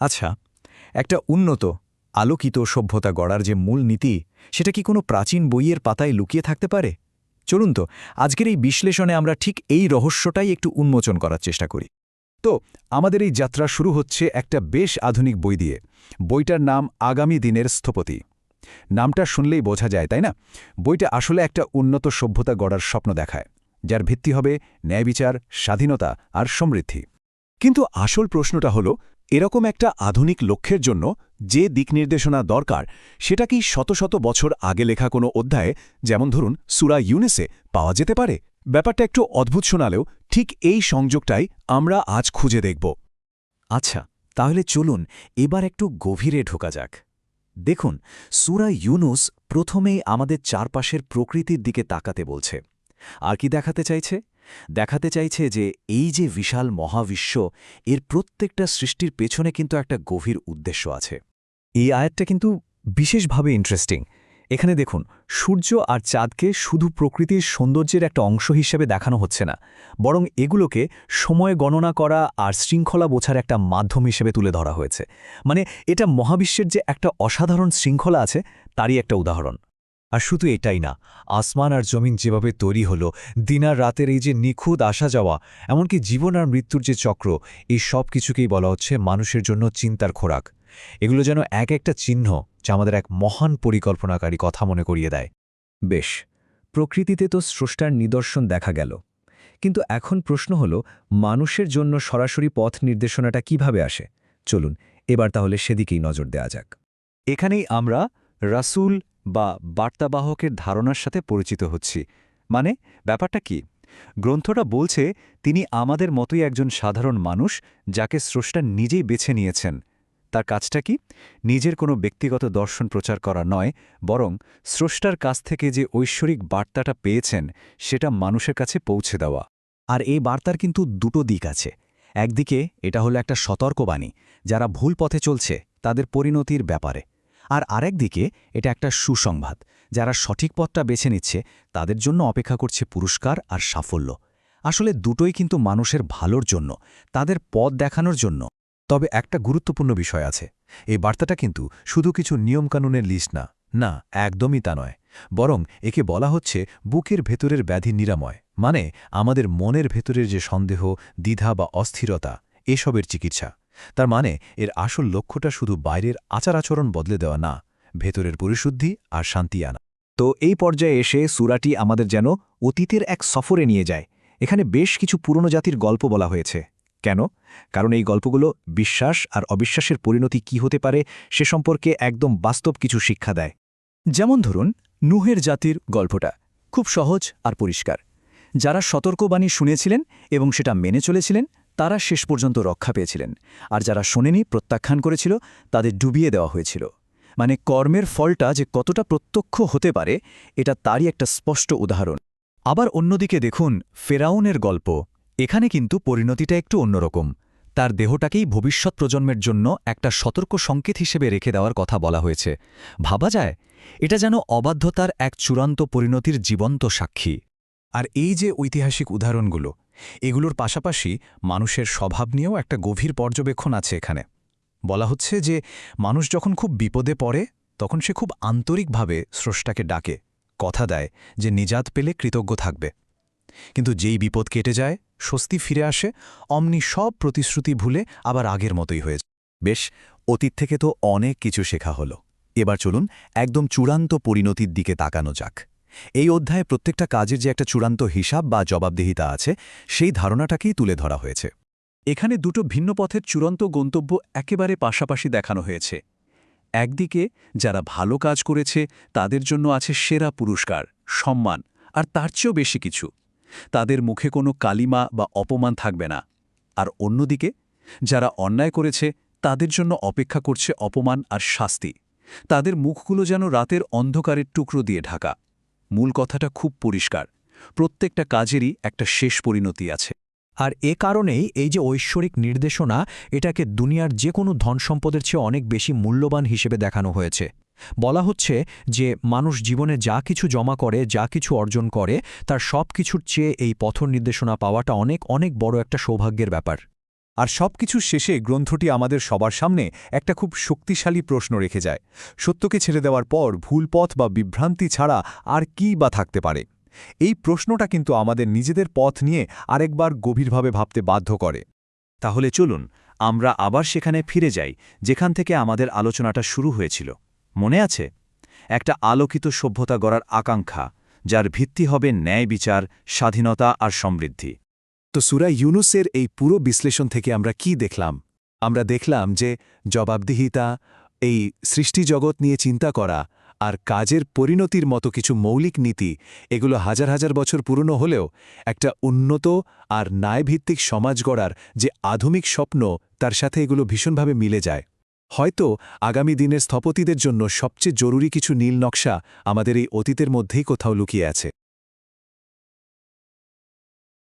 আচ্ছা, একটা উন্নত আলোকিত সভ্যতা গড়ার যে মূল নীতি সেটা কি কোনো প্রাচীন বইয়ের পাতায় লুকিয়ে থাকতে পারে? চলুন তো আজকের এই বিশ্লেষণে আমরা ঠিক এই রহস্যটাই একটু উন্মোচন করার চেষ্টা করি। তো আমাদের এই যাত্রা শুরু হচ্ছে একটা বেশ আধুনিক বই দিয়ে। বইটার নাম আগামী দিনের স্থপতি। নামটা শুনলেই বোঝা যায়, তাই না? বইটা আসলে একটা উন্নত সভ্যতা গড়ার স্বপ্ন দেখায়, যার ভিত্তি হবে ন্যায়বিচার, স্বাধীনতা আর সমৃদ্ধি। কিন্তু আসল প্রশ্নটা হলো, এরকম একটা আধুনিক লক্ষ্যের জন্য যে দিক নির্দেশনা দরকার, সেটা কি শত শত বছর আগে লেখা কোনো অধ্যায়ে, যেমন ধরুন সূরা ইউনুসে, পাওয়া যেতে পারে? ব্যাপারটা একটু অদ্ভুত শোনালেও ঠিক এই সংযোগটাই আমরা আজ খুঁজে দেখব। আচ্ছা, তাহলে চলুন এবার একটু গভীরে ঢোকা যাক। দেখুন, সূরা ইউনুস প্রথমেই আমাদের চারপাশের প্রকৃতির দিকে তাকাতে বলছে। আর কি দেখাতে চাইছে? দেখাতে চাইছে যে এই যে বিশাল মহাবিশ্ব, এর প্রত্যেকটা সৃষ্টির পেছনে কিন্তু একটা গভীর উদ্দেশ্য আছে। এই আয়াতটা কিন্তু বিশেষভাবে ইন্টারেস্টিং। এখানে দেখুন, সূর্য আর চাঁদকে শুধু প্রকৃতির সৌন্দর্যের একটা অংশ হিসেবে দেখানো হচ্ছে না, বরং এগুলোকে সময় গণনা করা আর শৃঙ্খলা বোঝার একটা মাধ্যম হিসেবে তুলে ধরা হয়েছে। মানে এটা মহাবিশ্বের যে একটা অসাধারণ শৃঙ্খলা আছে, তারই একটা উদাহরণ। আর শুধু এটাই না, আসমান আর জমিন যেভাবে তৈরি হলো, দিন আর রাতের এই যে নিখুঁত আসা যাওয়া, এমনকি জীবন আর মৃত্যুর যে চক্র, এই সব কিছুকেই বলা হচ্ছে মানুষের জন্য চিন্তার খোরাক। এগুলো যেন এক একটা চিহ্ন, যা আমাদের এক মহান পরিকল্পনাকারী কথা মনে করিয়ে দেয়। বেশ, প্রকৃতিতে তো স্রষ্টার নিদর্শন দেখা গেল, কিন্তু এখন প্রশ্ন হল, মানুষের জন্য সরাসরি পথ নির্দেশনাটা কিভাবে আসে? চলুন এবার তাহলে সেদিকেই নজর দেয়া যাক। এখানেই আমরা রাসূল বা বার্তাবাহকের ধারণার সাথে পরিচিত হচ্ছি। মানে ব্যাপারটা কি? গ্রন্থটা বলছে তিনি আমাদের মতোই একজন সাধারণ মানুষ, যাকে স্রষ্টা নিজেই বেছে নিয়েছেন। তার কাজটা কি? নিজের কোনো ব্যক্তিগত দর্শন প্রচার করা নয়, বরং স্রষ্টার কাছ থেকে যে ঐশ্বরিক বার্তাটা পেয়েছেন সেটা মানুষের কাছে পৌঁছে দেওয়া। আর এই বার্তার কিন্তু দুটো দিক আছে। একদিকে এটা হলো একটা সতর্কবাণী, যারা ভুল পথে চলছে তাদের পরিণতির ব্যাপারে। আর আরেকদিকে এটা একটা সুসংবাদ, যারা সঠিক পথটা বেছে নিচ্ছে তাদের জন্য অপেক্ষা করছে পুরস্কার আর সাফল্য। আসলে দুটোই কিন্তু মানুষের ভালোর জন্য, তাদের পথ দেখানোর জন্য। তবে একটা গুরুত্বপূর্ণ বিষয় আছে। এই বার্তাটা কিন্তু শুধু কিছু নিয়মকানুনের লিস্ট না, না, একদমই তা নয়। বরং একে বলা হচ্ছে বুকের ভেতরের ব্যাধি নিরাময়, মানে আমাদের মনের ভেতরের যে সন্দেহ, দ্বিধা বা অস্থিরতা, এসবের চিকিৎসা। তার মানে এর আসল লক্ষ্যটা শুধু বাইরের আচার-আচরণ বদলে দেওয়া না, ভেতরের পরিশুদ্ধি আর শান্তি আনা। তো এই পর্যায়ে এসে সূরাটি আমাদের যেন অতীতের এক সফরে নিয়ে যায়। এখানে বেশ কিছু পুরনো জাতির গল্প বলা হয়েছে। কেন? কারণ এই গল্পগুলো বিশ্বাস আর অবিশ্বাসের পরিণতি কি হতে পারে সে সম্পর্কে একদম বাস্তব কিছু শিক্ষা দেয়। যেমন ধরুন, নুহের জাতির গল্পটা খুব সহজ আর পরিষ্কার। যারা সতর্কবাণী শুনেছিলেন এবং সেটা মেনে চলেছিলেন, তারা শেষ পর্যন্ত রক্ষা পেয়েছিলেন। আর যারা শোনেনি, প্রত্যাখ্যান করেছিল, তাদের ডুবিয়ে দেওয়া হয়েছিল। মানে কর্মের ফলটা যে কতটা প্রত্যক্ষ হতে পারে, এটা তারই একটা স্পষ্ট উদাহরণ। আবার অন্যদিকে দেখুন ফেরাউনের গল্প। এখানে কিন্তু পরিণতিটা একটু অন্যরকম। তার দেহটাকেই ভবিষ্যৎ প্রজন্মের জন্য একটা সতর্ক সংকেত হিসেবে রেখে দেওয়ার কথা বলা হয়েছে। ভাবা যায়, এটা যেন অবাধ্যতার এক চূড়ান্ত পরিণতির জীবন্ত সাক্ষী। আর এই যে ঐতিহাসিক উদাহরণগুলো, এগুলোর পাশাপাশি মানুষের স্বভাব নিয়েও একটা গভীর পর্যবেক্ষণ আছে এখানে। বলা হচ্ছে যে মানুষ যখন খুব বিপদে পড়ে, তখন সে খুব আন্তরিকভাবে স্রষ্টাকে ডাকে, কথা দেয় যে নিজাত পেলে কৃতজ্ঞ থাকবে। কিন্তু যেই বিপদ কেটে যায়, স্বস্তি ফিরে আসে, অমনি সব প্রতিশ্রুতি ভুলে আবার আগের মতোই হয়ে যায়। বেশ, অতীত থেকে তো অনেক কিছু শেখা হলো। এবার চলুন একদম চূড়ান্ত পরিণতির দিকে তাকানো যাক। এই অধ্যায়ে প্রত্যেকটা কাজের যে একটা চূড়ান্ত হিসাব বা জবাবদিহিতা আছে, সেই ধারণাটাকেই তুলে ধরা হয়েছে। এখানে দুটো ভিন্ন পথের চূড়ান্ত গন্তব্য একেবারে পাশাপাশি দেখানো হয়েছে। একদিকে যারা ভালো কাজ করেছে তাদের জন্য আছে সেরা পুরস্কার, সম্মান, আর তার চেয়েও বেশি কিছু। তাদের মুখে কোনো কালিমা বা অপমান থাকবে না। আর অন্যদিকে যারা অন্যায় করেছে তাদের জন্য অপেক্ষা করছে অপমান আর শাস্তি। তাদের মুখগুলো যেন রাতের অন্ধকারের টুকরো দিয়ে ঢাকা। মূল কথাটা খুব পরিষ্কার, প্রত্যেকটা কাজেরই একটা শেষ পরিণতি আছে। আর এ কারণেই এই যে ঐশ্বরিক নির্দেশনা, এটাকে দুনিয়ার যে কোনো ধনসম্পদের চেয়ে অনেক বেশি মূল্যবান হিসেবে দেখানো হয়েছে। বলা হচ্ছে যে মানুষ জীবনে যা কিছু জমা করে, যা কিছু অর্জন করে, তার সব কিছুর চেয়ে এই পথ নির্দেশনা পাওয়াটা অনেক অনেক বড় একটা সৌভাগ্যের ব্যাপার। আর সবকিছু শেষে গ্রন্থটি আমাদের সবার সামনে একটা খুব শক্তিশালী প্রশ্ন রেখে যায় সত্যকে ছেড়ে দেওয়ার পর ভুল পথ বা বিভ্রান্তি ছাড়া আর কী বা থাকতে পারে এই প্রশ্নটা কিন্তু আমাদের নিজেদের পথ নিয়ে আরেকবার গভীরভাবে ভাবতে বাধ্য করে। তাহলে চলুন আমরা আবার সেখানে ফিরে যাই যেখান থেকে আমাদের আলোচনাটা শুরু হয়েছিল। মনে আছে, একটা আলোকিত সভ্যতা গড়ার আকাঙ্ক্ষা, যার ভিত্তি হবে ন্যায় বিচার, স্বাধীনতা আর সমৃদ্ধি। তো সূরা ইউনুসের এই পুরো বিশ্লেষণ থেকে আমরা কি দেখলাম? আমরা দেখলাম যে জবাবদিহিতা, এই সৃষ্টিজগৎ নিয়ে চিন্তা করা আর কাজের পরিণতির মতো কিছু মৌলিক নীতি, এগুলো হাজার হাজার বছর পুরনো হলেও একটা উন্নত আর ন্যায়ভিত্তিক সমাজ গড়ার যে আধুনিক স্বপ্ন, তার সাথে এগুলো ভীষণভাবে মিলে যায়। হয়তো আগামী দিনের স্থপতিদের জন্য সবচেয়ে জরুরি কিছু নীল নকশা আমাদের এই অতীতের মধ্যেই কোথাও লুকিয়ে আছে।